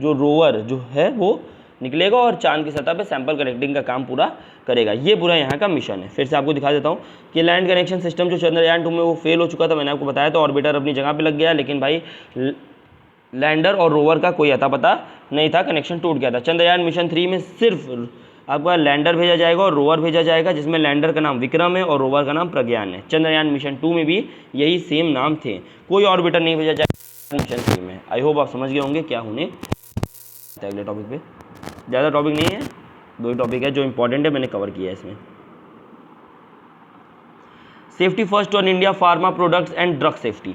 जो रोवर जो है वो निकलेगा और चांद की सतह पे सैंपल कलेक्टिंग का काम पूरा करेगा। ये पूरा यहाँ का मिशन है। फिर से आपको दिखा देता हूँ कि लैंड कनेक्शन सिस्टम जो चंद्रयान 2 में वो फेल हो चुका था, मैंने आपको बताया। तो ऑर्बिटर अपनी जगह पर लग गया, लेकिन भाई लैंडर और रोवर का कोई अता पता नहीं था, कनेक्शन टूट गया था। चंद्रयान मिशन 3 में सिर्फ आपका लैंडर भेजा जाएगा और रोवर भेजा जाएगा, जिसमें लैंडर का नाम विक्रम है और रोवर का नाम प्रज्ञान है। चंद्रयान मिशन 2 में भी यही सेम नाम थे, कोई ऑर्बिटर नहीं भेजा जाएगा मिशन 3 में। आई होप आप समझ गए होंगे क्या होने अगले टॉपिक पे। ज़्यादा टॉपिक नहीं है, 2 ही टॉपिक है जो इंपॉर्टेंट है, मैंने कवर किया है इसमें। Safety first on India pharma products and drug safety.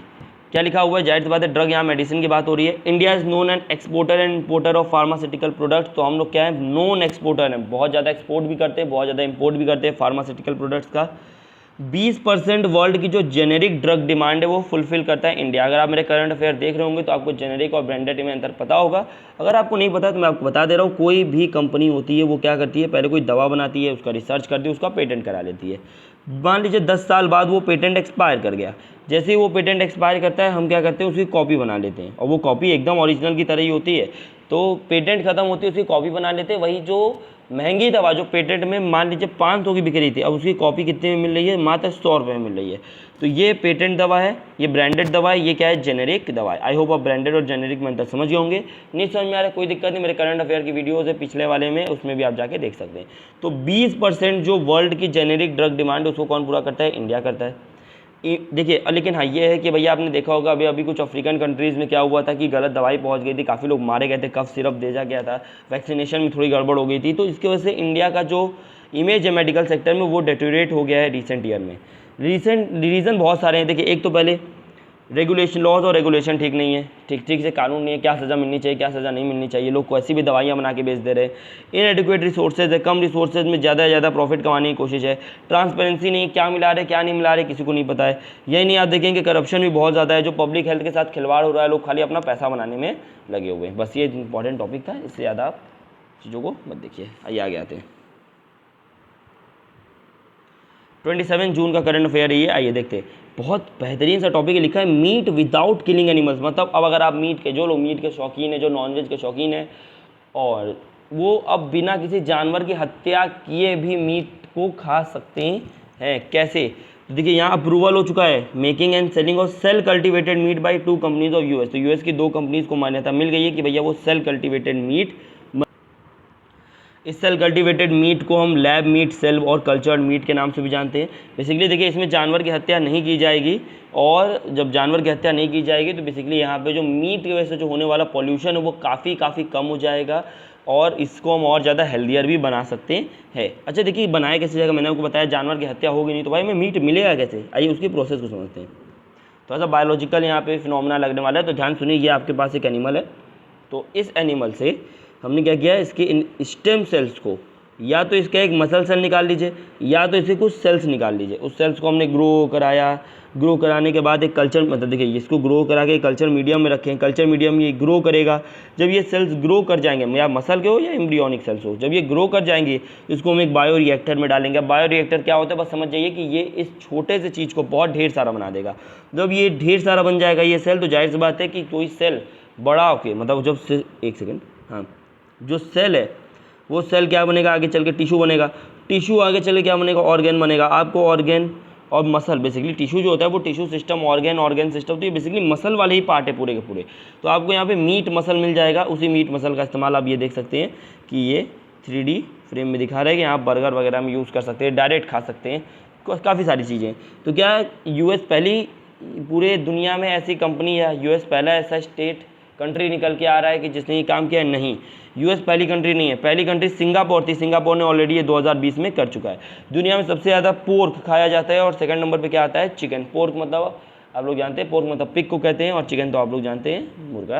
क्या लिखा हुआ है, जाहिर सी बात है ड्रग, यहाँ मेडिसिन की बात हो रही है। India is known and exporter and importer of pharmaceutical products. तो हम लोग क्या है, नोन एक्सपोर्टर हैं, बहुत ज़्यादा एक्सपोर्ट भी करते हैं, बहुत ज़्यादा इंपोर्ट भी करते हैं फार्मास्यूटिकल प्रोडक्ट्स का। 20% वर्ल्ड की जो जेनेरिक ड्रग डिमांड है वो फुलफिल करता है इंडिया। अगर आप मेरे करंट अफेयर देख रहे होंगे तो आपको जेनेरिक और ब्रांडेड में अंतर पता होगा। अगर आपको नहीं पता तो मैं आपको बता दे रहा हूँ, कोई भी कंपनी होती है वो क्या करती है, पहले कोई दवा बनाती है, उसका रिसर्च करती है, उसका पेटेंट करा लेती है। मान लीजिए 10 साल बाद वो पेटेंट एक्सपायर कर गया, जैसे ही वो पेटेंट एक्सपायर करता है हम क्या करते हैं, उसकी कॉपी बना लेते हैं, और वो कॉपी एकदम ओरिजिनल की तरह ही होती है। तो पेटेंट खत्म होती है, उसकी कॉपी बना लेते हैं। वही जो महंगी दवा जो पेटेंट में मान लीजिए 500 की बिक रही थी, अब उसकी कॉपी कितने में मिल रही है, मात्र 100 रुपये में मिल रही है। तो ये पेटेंट दवा है, ये ब्रांडेड दवा है, ये क्या है, जेनेरिक दवा है। आई होप आप ब्रांडेड और जेनेरिक में अंतर समझ गए होंगे। नहीं समझ में आ रहा है कोई दिक्कत नहीं, मेरे करंट अफेयर की वीडियोज़ है पिछले वाले में, उसमें भी आप जाके देख सकते हैं। तो 20% जो वर्ल्ड की जेनेरिक ड्रग डिमांड है उसको कौन पूरा करता है, इंडिया करता है। देखिए लेकिन हाँ ये है कि भैया आपने देखा होगा अभी कुछ अफ्रीकन कंट्रीज़ में क्या हुआ था कि गलत दवाई पहुंच गई थी, काफ़ी लोग मारे गए थे, कफ सिरप भेजा गया था, वैक्सीनेशन में थोड़ी गड़बड़ हो गई थी। तो इसकी वजह से इंडिया का जो इमेज है मेडिकल सेक्टर में वो डेटोरेट हो गया है रिसेंट ईयर में। रीज़न बहुत सारे हैं। देखिए एक तो पहले रेगुलेशन, लॉज और रेगुलेशन ठीक नहीं है, ठीक से कानून नहीं है, क्या सज़ा मिलनी चाहिए क्या सज़ा नहीं मिलनी चाहिए, लोग को ऐसी भी दवाइयाँ बना के बेच दे रहे हैं। इनएडिक्वेट रिसोर्सेज है, कम रिसोर्सेज में ज़्यादा से ज़्यादा प्रॉफिट कमाने की कोशिश है। ट्रांसपेरेंसी नहीं, क्या मिला रहे क्या नहीं मिला रहे किसी को नहीं पता है। यही नहीं, आप देखेंगे करप्शन भी बहुत ज़्यादा है, जो पब्लिक हेल्थ के साथ खिलवाड़ हो रहा है, लोग खाली अपना पैसा बनाने में लगे हुए हैं। बस ये इंपॉर्टेंट टॉपिक था, इससे ज़्यादा आप चीज़ों को मत देखिए। आइए आगे आते हैं। 27 जून का करंट अफेयर है ये, आइए देखते हैं। बहुत बेहतरीन सा टॉपिक लिखा है, मीट विदाउट किलिंग एनिमल्स। मतलब अब अगर आप मीट के, जो लोग मीट के शौकीन हैं, जो नॉनवेज के शौकीन हैं, और वो अब बिना किसी जानवर की हत्या किए भी मीट को खा सकते हैं। कैसे, तो देखिए यहाँ अप्रूवल हो चुका है, making and selling of cell cultivated meat by 2 companies of US. तो यूएस की 2 कंपनीज को मान्यता मिल गई है कि भैया वो सेल कल्टिवेटेड मीट, इस सेल कल्टिवेटेड मीट को हम लैब मीट, सेल और कल्चर्ड मीट के नाम से भी जानते हैं। बेसिकली देखिए इसमें जानवर की हत्या नहीं की जाएगी, और जब जानवर की हत्या नहीं की जाएगी तो बेसिकली यहाँ पे जो मीट की वजह से जो होने वाला पॉल्यूशन है वो काफ़ी कम हो जाएगा, और इसको हम और ज़्यादा हेल्दियर भी बना सकते हैं। अच्छा देखिए बनाया कैसे जाएगा, मैंने आपको बताया जानवर की हत्या होगी नहीं तो भाई हमें मीट मिलेगा कैसे। आइए उसकी प्रोसेस को समझते हैं। थोड़ा सा बायोलॉजिकल यहाँ पे फिनोमेना लगने वाला है, तो ध्यान सुनिए। ये आपके पास एक एनिमल है, तो इस एनिमल से हमने क्या किया, इसके इन स्टेम सेल्स को, या तो इसका एक मसल सेल निकाल लीजिए, या तो इसके कुछ सेल्स निकाल लीजिए। उस सेल्स को हमने ग्रो कराया, ग्रो कराने के बाद एक कल्चर, मतलब देखिए इसको ग्रो करा के कल्चर मीडियम में रखें, कल्चर मीडियम ये ग्रो करेगा। जब ये सेल्स ग्रो कर जाएंगे, या मसल के हो या एम्ब्रियोनिक सेल्स हो, जब ये ग्रो कर जाएंगे इसको हम एक बायो रिएक्टर में डालेंगे। बायो रिएक्टर क्या होता है, बस समझ जाइए कि ये इस छोटे से चीज़ को बहुत ढेर सारा बना देगा। जब ये ढेर सारा बन जाएगा ये सेल, तो जाहिर सी बात है कि कोई सेल बड़ा होके, मतलब जब एक सेकेंड, हाँ, जो सेल है वो सेल क्या बनेगा, आगे चल के टिश्यू बनेगा। टिश्यू आगे चल के क्या बनेगा, ऑर्गेन बनेगा। आपको ऑर्गेन और मसल, बेसिकली टिश्यू जो होता है वो टिश्यू सिस्टम, ऑर्गेन सिस्टम, तो ये बेसिकली मसल वाले ही पार्ट है पूरे के पूरे। तो आपको यहाँ पे मीट मसल मिल जाएगा। उसी मीट मसल का इस्तेमाल आप ये देख सकते हैं कि ये 3D फ्रेम में दिखा रहा है कि आप बर्गर वगैरह में यूज़ कर सकते हैं, डायरेक्ट खा सकते हैं, काफ़ी सारी चीज़ें। तो क्या यूएस पहली पूरे दुनिया में ऐसी कंपनी है, यूएस पहला ऐसा स्टेट कंट्री निकल के आ रहा है कि जिसने ये काम किया है? नहीं, यूएस पहली कंट्री नहीं है। पहली कंट्री सिंगापुर थी, सिंगापुर ने ऑलरेडी ये 2020 में कर चुका है। दुनिया में सबसे ज़्यादा पोर्क खाया जाता है, और सेकंड नंबर पे क्या आता है, चिकन। पोर्क मतलब आप लोग जानते हैं, पोर्क मतलब पिग को कहते हैं, और चिकन तो आप लोग जानते हैं मुर्गा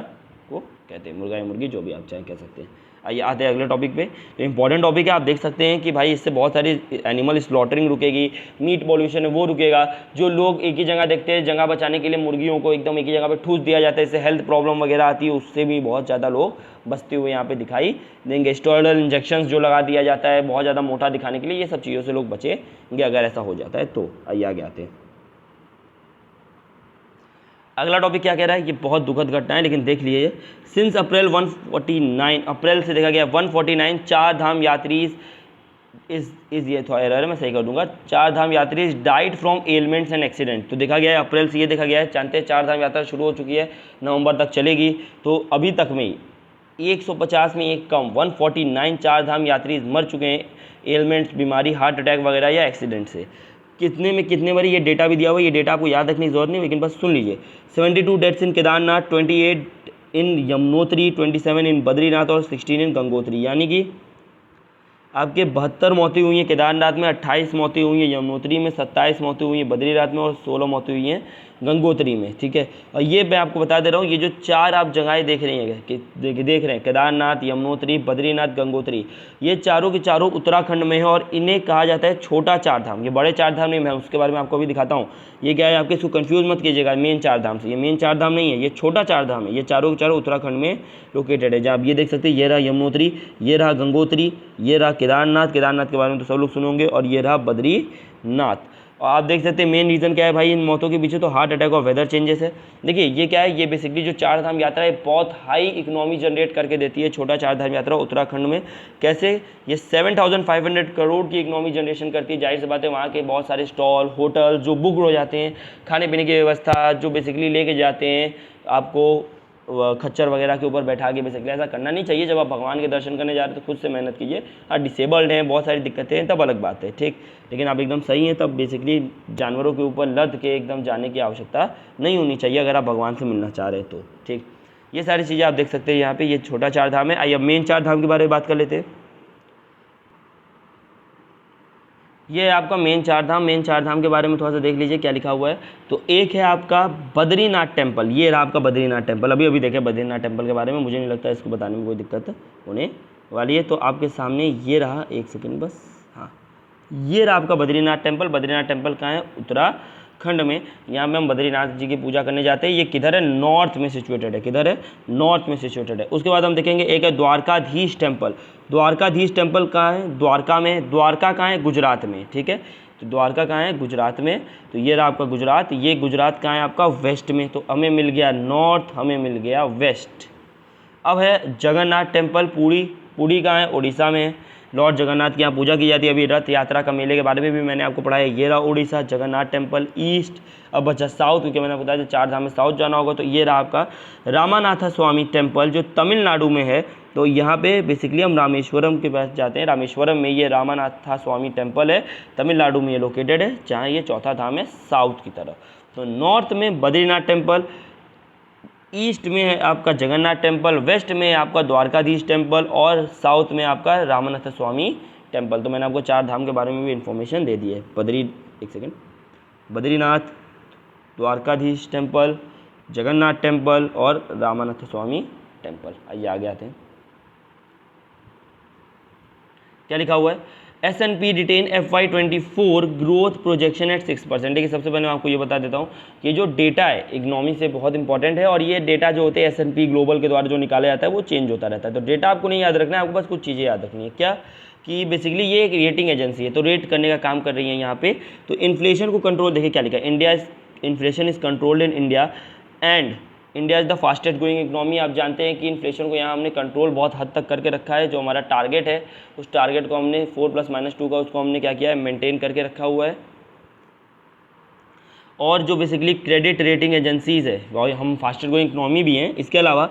को कहते हैं, मुर्गा या मुर्गी जो भी आप चाहें कह सकते हैं। आइए आते हैं अगले टॉपिक पे। तो इंपॉर्टेंट टॉपिक है, आप देख सकते हैं कि भाई इससे बहुत सारी एनिमल स्लॉटरिंग रुकेगी, मीट पॉल्यूशन है वो रुकेगा। जो लोग एक ही जगह देखते हैं, जगह बचाने के लिए मुर्गियों को एकदम एक ही जगह पे ठूस दिया जाता है, इससे हेल्थ प्रॉब्लम वगैरह आती है, उससे भी बहुत ज़्यादा लोग बचते हुए यहाँ पे दिखाई देंगे। स्टेरॉइडल इंजेक्शंस जो लगा दिया जाता है बहुत ज़्यादा मोटा दिखाने के लिए, ये सब चीज़ों से लोग बचेंगे अगर ऐसा हो जाता है तो। आइए आगे आते हैं। अगला टॉपिक क्या कह रहा है, ये बहुत दुखद घटना है लेकिन देख लीजिए। सिंस अप्रैल 149, अप्रैल से देखा गया 149 चार धाम यात्रीज इज ये थोड़ा एरर है, मैं सही कर दूंगा। Char Dham yatris died from elements and accident. तो देखा गया है अप्रैल से ये देखा गया है, जानते हैं चार धाम यात्रा शुरू हो चुकी है, नवंबर तक चलेगी। तो अभी तक में 150 में एक कम 149 चार धाम यात्री मर चुके हैं एलिमेंट्स, बीमारी, हार्ट अटैक वगैरह या एक्सीडेंट से। कितने में कितने मरी ये डेटा भी दिया हुआ है, ये डेटा आपको याद रखने की जरूरत नहीं, लेकिन बस सुन लीजिए। 72 डेथ्स इन केदारनाथ, 28 इन यमुनोत्री, 27 इन बद्रीनाथ और 16 इन गंगोत्री। यानी कि आपके 72 मौतें हुई हैं केदारनाथ में, 28 मौतें हुई हैं यमुनोत्री में, 27 मौतें हुई हैं बद्रीनाथ में और 16 मौतें हुई हैं गंगोत्री में, ठीक है। और ये मैं आपको बता दे रहा हूँ, ये जो 4 आप जगहें देख रही हैं कि देख रहे हैं, केदारनाथ, यमुनोत्री, बद्रीनाथ, गंगोत्री, ये चारों के चारों उत्तराखंड में है और इन्हें कहा जाता है छोटा चार धाम। ये बड़े चार धाम नहीं, मैं उसके बारे में आपको अभी दिखाता हूँ। ये क्या है, आपके इसको कन्फ्यूज़ मत कीजिएगा मेन चार धाम से, ये मेन चार धाम नहीं है, ये छोटा चार धाम है। ये चारों के चारों उत्तराखंड में लोकेटेड है। जहाँ आप ये देख सकते हैं, ये रहा यमुनोत्री, ये रहा गंगोत्री, ये रहा केदारनाथ, केदारनाथ के बारे में तो सब लोग सुनोगे, और ये रहा बद्रीनाथ। और आप देख सकते हैं मेन रीज़न क्या है भाई इन मौतों के पीछे, तो हार्ट अटैक और वेदर चेंजेस है। देखिए ये क्या है, ये बेसिकली जो चार धाम यात्रा है बहुत हाई इकोनॉमी जनरेट करके देती है। छोटा चार धाम यात्रा उत्तराखंड में कैसे, ये 7,500 करोड़ की इकोनॉमी जनरेशन करती है। जाहिर सी बात है वहाँ के बहुत सारे स्टॉल, होटल जो बुक हो जाते हैं, खाने पीने की व्यवस्था जो बेसिकली लेके जाते हैं आपको खच्चर वगैरह के ऊपर बैठा के। बेसिकली ऐसा करना नहीं चाहिए। जब आप भगवान के दर्शन करने जा रहे हैं तो खुद से मेहनत कीजिए। हाँ, डिसेबल्ड हैं, बहुत सारी दिक्कतें हैं, तब अलग बात है, ठीक। लेकिन आप एकदम सही हैं, तब बेसिकली जानवरों के ऊपर लद के एकदम जाने की आवश्यकता नहीं होनी चाहिए अगर आप भगवान से मिलना चाह रहे हैं तो, ठीक। ये सारी चीज़ें आप देख सकते हैं यहाँ पे। ये छोटा चार धाम है। आइए अब मेन चार धाम के बारे में बात कर लेते हैं। ये है आपका मेन चार धाम। मेन चार धाम के बारे में थोड़ा सा देख लीजिए क्या लिखा हुआ है। तो एक है आपका बद्रीनाथ टेम्पल, ये रहा आपका बद्रीनाथ टेम्पल। अभी देखें बद्रीनाथ टेम्पल के बारे में, मुझे नहीं लगता इसको बताने में कोई दिक्कत होने वाली है। तो आपके सामने ये रहा, एक सेकेंड बस, हाँ, ये रहा आपका बद्रीनाथ टेम्पल। बद्रीनाथ टेम्पल कहाँ है, उत्तराखंड में। यहाँ पे हम बद्रीनाथ जी की पूजा करने जाते हैं। ये किधर है, नॉर्थ में सिचुएटेड है। किधर है, नॉर्थ में सिचुएटेड है। उसके बाद हम देखेंगे एक है द्वारकाधीश टेम्पल। द्वारकाधीश टेम्पल कहाँ है, द्वारका में। द्वारका कहाँ है, गुजरात में, ठीक है। तो द्वारका कहाँ है, गुजरात में। तो ये रहा आपका गुजरात। ये गुजरात कहाँ है आपका, वेस्ट में। तो हमें मिल गया नॉर्थ, हमें मिल गया वेस्ट। अब है जगन्नाथ टेम्पल, पुरी। पुरी कहाँ है, उड़ीसा में है। लॉर्ड जगन्नाथ की यहाँ पूजा की जाती है। अभी रथ यात्रा का मेले के बारे में भी मैंने आपको पढ़ाया। ये रहा उड़ीसा, जगन्नाथ टेम्पल ईस्ट। अब बचा साउथ, क्योंकि मैंने बताया चार धाम में साउथ जाना होगा। तो ये रहा आपका रामानाथ स्वामी टेम्पल जो तमिलनाडु में है। तो यहाँ पे बेसिकली हम रामेश्वरम के पास जाते हैं। रामेश्वरम में ये रामानाथ स्वामी टेम्पल है, तमिलनाडु में ये लोकेटेड है, जहाँ ये चौथा धाम है साउथ की तरफ। तो नॉर्थ में बद्रीनाथ टेम्पल, ईस्ट में है आपका जगन्नाथ टेम्पल, वेस्ट में आपका द्वारकाधीश टेम्पल, और साउथ में आपका रामानाथ स्वामी टेम्पल। तो मैंने आपको चार धाम के बारे में भी इन्फॉर्मेशन दे दी है। बद्रीनाथ, द्वारकाधीश टेम्पल, जगन्नाथ टेम्पल और रामानाथ स्वामी टेम्पल। आइए आगे आते हैं, क्या लिखा हुआ है। S&P retain FY24 growth projection eight 6%। देखिए सबसे पहले मैं आपको ये बता देता हूँ कि जो डेटा है इकोनॉमी से बहुत इंपॉर्टेंट है, और ये डेटा जो होते हैं S&P ग्लोबल के द्वारा जो निकाला जाता है वो चेंज होता रहता है। तो डेटा आपको नहीं याद रखना है, आपको बस कुछ चीज़ें याद रखनी है। क्या कि बेसिकली ये एक रेटिंग एजेंसी है, तो रेट करने का काम कर रही है यहाँ पे। तो इन्फ्लेशन को कंट्रोल, देखिए क्या लिखा है, India inflation is controlled in India and India is the fastest growing economy. आप जानते हैं कि इन्फ्लेशन को यहाँ हमने कंट्रोल बहुत हद तक करके रखा है। जो हमारा टारगेट है उस टारगेट को हमने 4+-2 का उसको हमने क्या किया है, मेंटेन करके रखा हुआ है। और जो बेसिकली क्रेडिट रेटिंग एजेंसीज़ है, और हम फास्टेस्ट ग्रोइंग इकोनॉमी भी हैं, इसके अलावा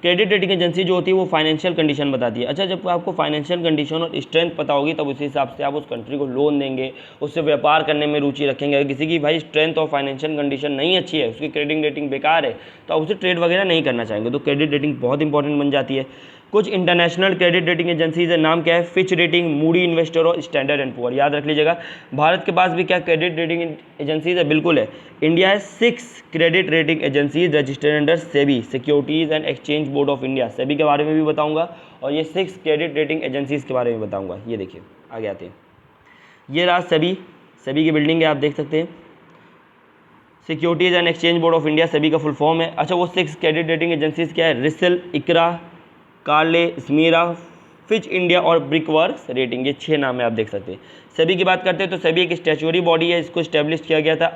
क्रेडिट रेटिंग एजेंसी जो होती है वो फाइनेंशियल कंडीशन बताती है। अच्छा, जब आपको फाइनेंशियल कंडीशन और स्ट्रेंथ पता होगी तब उसी हिसाब से आप उस कंट्री को लोन देंगे, उससे व्यापार करने में रुचि रखेंगे। अगर किसी की भाई स्ट्रेंथ और फाइनेंशियल कंडीशन नहीं अच्छी है, उसकी क्रेडिट रेटिंग बेकार है, तो आप उसे ट्रेड वगैरह नहीं करना चाहेंगे। तो क्रेडिट रेटिंग बहुत इंपॉर्टेंट बन जाती है। कुछ इंटरनेशनल क्रेडिट रेटिंग एजेंसीज है, नाम क्या है, फिच रेटिंग, मूडी इन्वेस्टर और स्टैंडर्ड एंड पुअर। याद रख लीजिएगा। भारत के पास भी क्या क्रेडिट रेटिंग एजेंसीज है, बिल्कुल है। इंडिया है 6 credit rating agencies registered under SEBI, securities and exchange board of India. SEBI के बारे में भी बताऊंगा और ये 6 क्रेडिट रेटिंग एजेंसीज के बारे में बताऊंगा। ये देखिए आगे आते हैं। ये रहा सेबी, सेबी की बिल्डिंग है, आप देख सकते हैं। Securities and exchange board of India SEBI का फुल फॉर्म है। अच्छा, वो 6 क्रेडिट रेटिंग एजेंसीज क्या है, रिसल, इकरा, कार्ले, स्मीरा, फिच इंडिया और ब्रिकवर्क्स रेटिंग। ये 6 नाम है, आप देख सकते हैं। सेबी की बात करते हैं तो सेबी एक स्टैच्यूटरी बॉडी है, इसको स्टैब्लिश किया गया था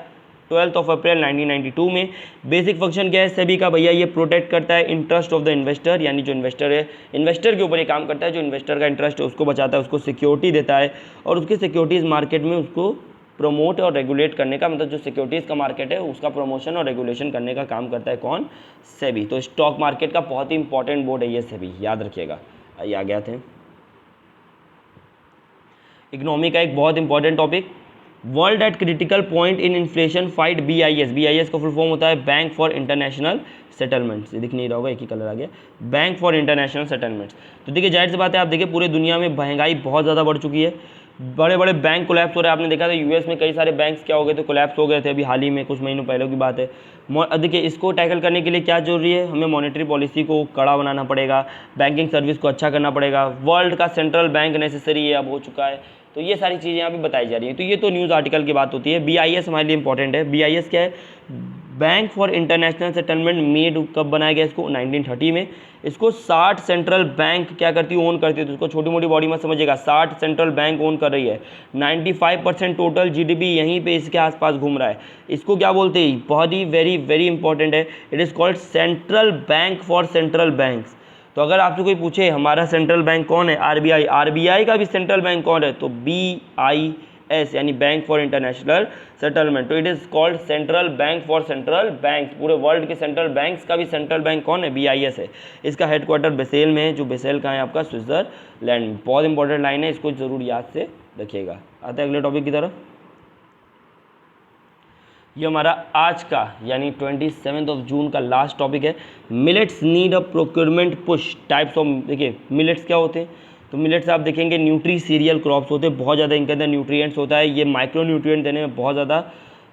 12 अप्रैल 1992 में। बेसिक फंक्शन क्या है सेबी का भैया, ये प्रोटेक्ट करता है इंटरेस्ट ऑफ द इन्वेस्टर, यानी जो इन्वेस्टर है, इन्वेस्टर के ऊपर ये काम करता है। जो इन्वेस्टर का इंटरेस्ट है उसको बचाता है, उसको सिक्योरिटी देता है, और उसकी सिक्योरिटीज़ मार्केट में उसको प्रमोट और रेगुलेट करने का, मतलब जो सिक्योरिटीज़ का मार्केट है उसका प्रमोशन और रेगुलेशन करने का काम करता है कौन, सेबी। तो स्टॉक मार्केट का बहुत ही इंपॉर्टेंट बोर्ड है ये सेबी, याद रखिएगा। आइए आगे आते हैं। इकोनॉमी का एक बहुत important topic, world at critical point in inflation fight BIS। BIS का फुल फॉर्म होता है बैंक फॉर इंटरनेशनल सेटलमेंट्स। ये दिख नहीं रहा होगा, एक ही कलर आ गया, बैंक फॉर इंटरनेशनल सेटलमेंट्स। तो देखिए जाहिर सी बात है, आप देखिए पूरे दुनिया में महंगाई बहुत ज़्यादा बढ़ चुकी है। बड़े बड़े बैंक कोलैप्स हो रहे हैं। आपने देखा था यूएस में कई सारे बैंक्स क्या हो गए थे, कोलैप्स हो गए थे अभी हाल ही में, कुछ महीनों पहले की बात है। देखिए इसको टैकल करने के लिए क्या जरूरी है, हमें मॉनेटरी पॉलिसी को कड़ा बनाना पड़ेगा, बैंकिंग सर्विस को अच्छा करना पड़ेगा, वर्ल्ड का सेंट्रल बैंक नेसेसरी है अब हो चुका है। तो ये सारी चीज़ें यहाँ पे बताई जा रही हैं। तो ये तो न्यूज़ आर्टिकल की बात होती है। BIS हमारे लिए इंपॉर्टेंट है। BIS क्या है, bank for international settlement made कब बनाया गया इसको, 1930 में। इसको 60 सेंट्रल बैंक क्या करती है, ओन करती है। तो इसको छोटी मोटी बॉडी मत समझिएगा, 60 सेंट्रल बैंक ओन कर रही है। 95% टोटल GDP यहीं पे इसके आसपास घूम रहा है। इसको क्या बोलते हैं, बहुत ही वेरी वेरी इंपॉर्टेंट है, it is called central bank for central banks. तो अगर आपसे कोई पूछे हमारा सेंट्रल बैंक कौन है, RBI का भी सेंट्रल बैंक कौन है, तो BIS यानी बैंक फॉर इंटरनेशनल सेटलमेंट। तो it is called central bank for central bank. पूरे वर्ल्ड के सेंट्रल बैंक्स का भी सेंट्रल बैंक कौन है, BIS है। इसका हेडक्वार्टर बेसेल में है, जो बेसेल का है आपका स्विट्जरलैंड में। बहुत इंपॉर्टेंट लाइन है, इसको जरूर याद से रखिएगा। आते हैं अगले टॉपिक की तरफ। ये हमारा आज का यानी 27 जून का लास्ट टॉपिक है। Millets need a procurement push, types of. देखिए मिलेट्स क्या होते हैं, तो मिलेट्स आप देखेंगे न्यूट्री सीरियल क्रॉप्स होते हैं। बहुत ज़्यादा इनके अंदर न्यूट्रिएंट्स होता है, ये माइक्रो न्यूट्रिएंट देने में बहुत ज़्यादा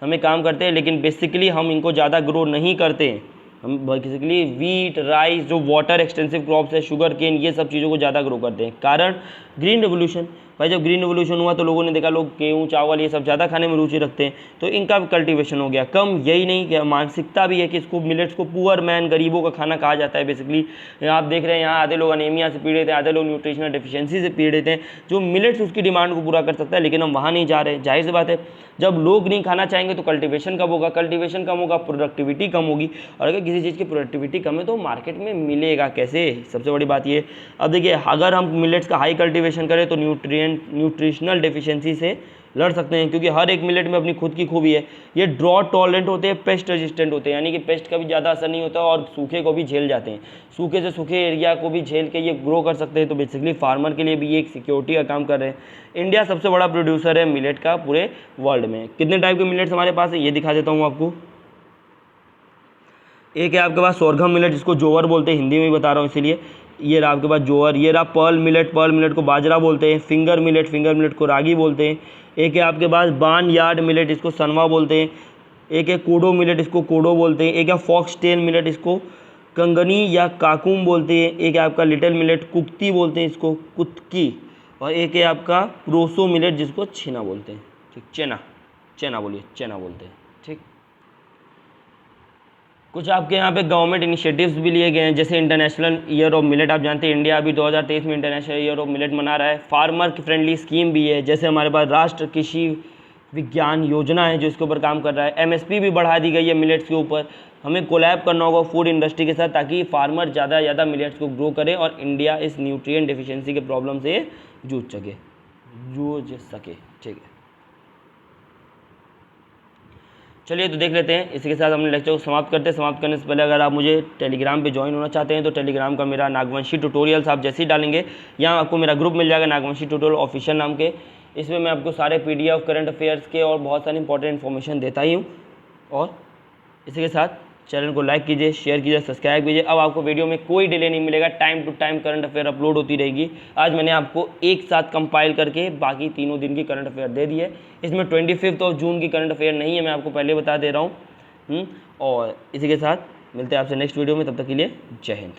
हमें काम करते हैं, लेकिन बेसिकली हम इनको ज़्यादा ग्रो नहीं करते हैं। हम बेसिकली वीट, राइस, जो वाटर एक्सटेंसिव क्रॉप्स है, शुगर केन, ये सब चीज़ों को ज़्यादा ग्रो करते हैं। कारण ग्रीन रेवोल्यूशन। भाई जब ग्रीन रेवोल्यूशन हुआ तो लोगों ने देखा लोग गेहूँ चावल ये सब ज़्यादा खाने में रुचि रखते हैं, तो इनका भी कल्टीवेशन हो गया कम। यही नहीं कि मानसिकता भी है कि इसको मिलेट्स को पुअर मैन, गरीबों का खाना कहा जाता है। बेसिकली आप देख रहे हैं यहाँ आधे लोग अनेमिया से पीड़ित हैं, आधे लोग न्यूट्रिशनल डेफिशिएंसी से पीड़ित हैं। जो मिलेट्स उसकी डिमांड को पूरा कर सकता है, लेकिन हम वहाँ नहीं जा रहे। जाहिर सी बात है, जब लोग नहीं खाना चाहेंगे तो कल्टीवेशन कम होगा, कल्टीवेशन कम होगा, प्रोडक्टिविटी कम होगी, और अगर किसी चीज़ की प्रोडक्टिविटी कम है तो मार्केट में मिलेगा कैसे, सबसे बड़ी बात ये। अब देखिए अगर हम मिलेट्स का हाई कल्टीवेशन करें तो न्यूट्रिशनल डेफिशिएंसी से लड़ सकते हैं, क्योंकि हर एक मिलेट में अपनी खुद की खूबी है। ये ड्रॉट टॉलरेंट होते हैं, पेस्ट रेजिस्टेंट होते हैं, यानी कि पेस्ट का भी ज़्यादा असर नहीं होता और सूखे को भी झेल जाते हैं। सूखे से सूखे एरिया को भी झेल के ये ग्रो कर सकते हैं। तो बेसिकली फार्मर के लिए भी ये एक सिक्योरिटी का काम कर रहे हैं। इंडिया सबसे बड़ा प्रोड्यूसर है मिलेट का पूरे वर्ल्ड में। कितने टाइप के मिलेट्स हमारे पास है ये दिखा देता हूँ आपको। एक है आपके पास सोरघम मिलेट, जिसको जोवर बोलते हैं, हिंदी में ही बता रहा हूँ इसीलिए। ये रहा आपके पास जोवर। ये रहा पर्ल मिलेट, पर्ल मिलेट को बाजरा बोलते हैं। फिंगर मिलेट को रागी बोलते हैं। एक है आपके पास बार्न यार्ड मिलेट, इसको सनवा बोलते हैं। एक है कोडो मिलेट, इसको कोडो बोलते हैं। एक है फॉक्स टेल मिलेट, इसको कंगनी या काकुम बोलते हैं। एक है आपका लिटिल मिलेट, कुक्ती बोलते हैं इसको, कुत्की। और एक है आपका प्रोसो मिलेट, जिसको छेना बोलते हैं। ठीक, चेना बोलिए, चेना बोलते हैं। ठीक, कुछ आपके यहाँ पे गवर्नमेंट इनिशिएटिव्स भी लिए गए हैं, जैसे इंटरनेशनल ईयर ऑफ मिलेट। आप जानते हैं इंडिया अभी 2023 में इंटरनेशनल ईयर ऑफ मिलेट मना रहा है। फार्मर फ्रेंडली स्कीम भी है, जैसे हमारे पास राष्ट्र कृषि विज्ञान योजना है जो इसके ऊपर काम कर रहा है। MSP भी बढ़ा दी गई है मिलेट्स के ऊपर। हमें कोलैब करना होगा फूड इंडस्ट्री के साथ, ताकि फार्मर ज़्यादा से ज़्यादा मिलेट्स को ग्रो करे और इंडिया इस न्यूट्रिएंट डेफिशिएंसी के प्रॉब्लम से जूझ सके। ठीक है, चलिए तो देख लेते हैं। इसी के साथ हमने लेक्चर को समाप्त करते हैं। समाप्त करने से पहले अगर आप मुझे टेलीग्राम पे ज्वाइन होना चाहते हैं तो टेलीग्राम का मेरा नागवंशी ट्यूटोरियल्स आप जैसे ही डालेंगे यहाँ आपको मेरा ग्रुप मिल जाएगा, नागवंशी ट्यूटोरियल ऑफिशियल नाम के। इसमें मैं आपको सारे PDF करंट अफेयर्स के और बहुत सारी इंपॉर्टेंट इन्फॉर्मेशन देता ही हूँ। और इसी के साथ चैनल को लाइक कीजिए, शेयर कीजिए, सब्सक्राइब कीजिए। अब आपको वीडियो में कोई डिले नहीं मिलेगा, time to time current affair upload होती रहेगी। आज मैंने आपको एक साथ कंपाइल करके बाकी तीनों दिन की करंट अफेयर दे दी है। इसमें 25 जून की करंट अफेयर नहीं है, मैं आपको पहले बता दे रहा हूँ। और इसी के साथ मिलते हैं आपसे नेक्स्ट वीडियो में, तब तक के लिए जय हिंद।